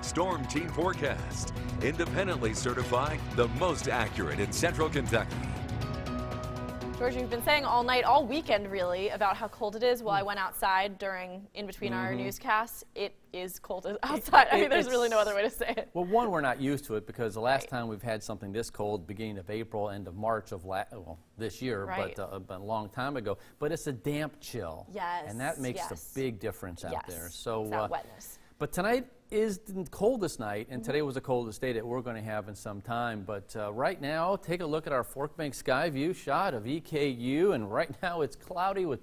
Storm Team Forecast, independently certified, the most accurate in Central Kentucky. George, you've been saying all night, all weekend really, about how cold it is. Well, I went outside in between our newscasts. It is cold outside. I mean, there's really no other way to say it. Well, one, we're not used to it because the last time we've had something this cold, beginning of April, end of March of this year, but a long time ago. But it's a damp chill. Yes. And that makes a big difference out there. So it's that wetness. But tonight is the coldest night, and today was the coldest day that we're going to have in some time. But right now, take a look at our Fork Bank sky view shot of EKU, and right now it's cloudy with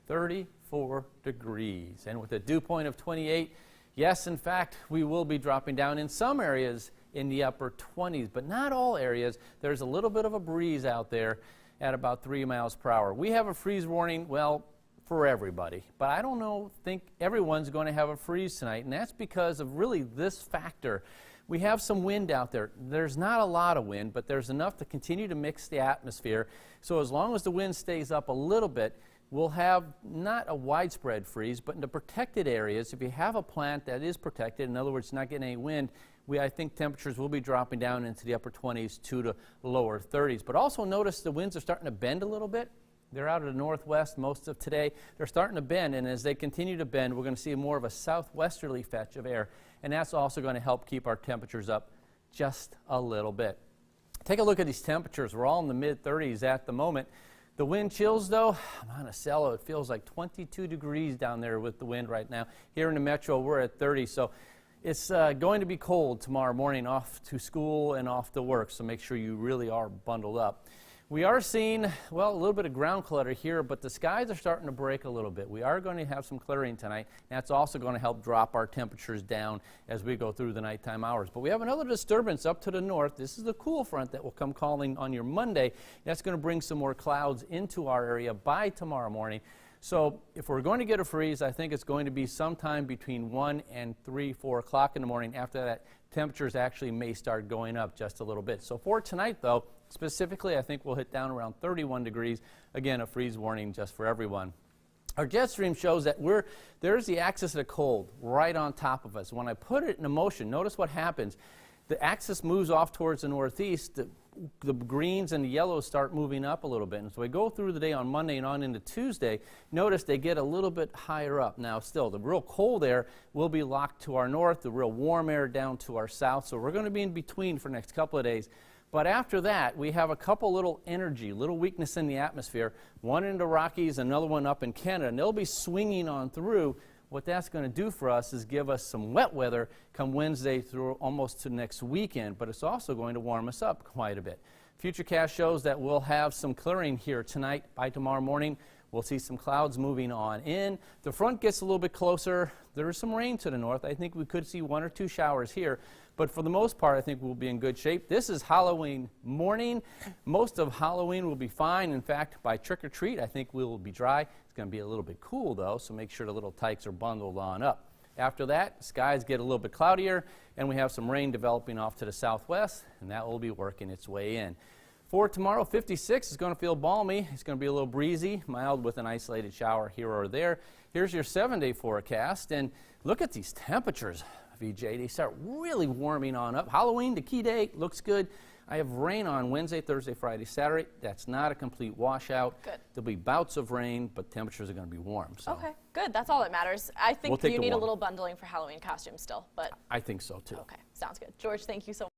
34 degrees. And with a dew point of 28, yes, in fact, we will be dropping down in some areas in the upper 20s, but not all areas. There's a little bit of a breeze out there at about 3 miles per hour. We have a freeze warning, well, for everybody, but I don't think everyone's going to have a freeze tonight, and that's because of really this factor. We have some wind out there. There's not a lot of wind, but there's enough to continue to mix the atmosphere. So as long as the wind stays up a little bit, we'll have not a widespread freeze, but in the protected areas, if you have a plant that is protected, in other words, not getting any wind, I think temperatures will be dropping down into the upper 20s to the lower 30s. But also notice the winds are starting to bend a little bit. They're out of the northwest most of today. They're starting to bend, and as they continue to bend, we're going to see more of a southwesterly fetch of air, and that's also going to help keep our temperatures up just a little bit. Take a look at these temperatures. We're all in the mid-30s at the moment. The wind chills, though, Monticello, it feels like 22 degrees down there with the wind right now. Here in the metro, we're at 30, so it's going to be cold tomorrow morning off to school and off to work, so make sure you really are bundled up. We are seeing, well, a little bit of ground clutter here, but the skies are starting to break a little bit. We are going to have some clearing tonight. That's also going to help drop our temperatures down as we go through the nighttime hours. But we have another disturbance up to the north. This is the cool front that will come calling on your Monday. That's going to bring some more clouds into our area by tomorrow morning. So if we're going to get a freeze, I think it's going to be sometime between 1 and 3, 4 o'clock in the morning. After that, temperatures actually may start going up just a little bit. So for tonight, though, specifically, I think we'll hit down around 31 degrees. Again, a freeze warning just for everyone. Our jet stream shows that there's the axis of the cold right on top of us. When I put it in motion, notice what happens. The axis moves off towards the northeast. The greens and the yellows start moving up a little bit. And so we go through the day on Monday and on into Tuesday. Notice they get a little bit higher up. Now still, the real cold air will be locked to our north, the real warm air down to our south. So we're going to be in between for the next couple of days. But after that, we have a couple little weakness in the atmosphere, one in the Rockies, another one up in Canada, and they'll be swinging on through. What that's going to do for us is give us some wet weather come Wednesday through almost to next weekend, but it's also going to warm us up quite a bit. Futurecast shows that we'll have some clearing here tonight. By tomorrow morning, we'll see some clouds moving on in. The front gets a little bit closer. There is some rain to the north. I think we could see 1 or 2 showers here, but for the most part, I think we'll be in good shape. This is Halloween morning. Most of Halloween will be fine. In fact, by trick-or-treat, I think we will be dry. It's going to be a little bit cool, though, so make sure the little tykes are bundled on up. After that, skies get a little bit cloudier, and we have some rain developing off to the southwest, and that will be working its way in. For tomorrow, 56 is going to feel balmy. It's going to be a little breezy, mild with an isolated shower here or there. Here's your 7-day forecast, and look at these temperatures, VJ. They start really warming on up. Halloween, the key day, looks good. I have rain on Wednesday, Thursday, Friday, Saturday. That's not a complete washout. Good. There'll be bouts of rain, but temperatures are going to be warm. So. Okay, good. That's all that matters. I think you need a little bundling for Halloween costumes still, but I think so, too. Okay, sounds good. George, thank you so much.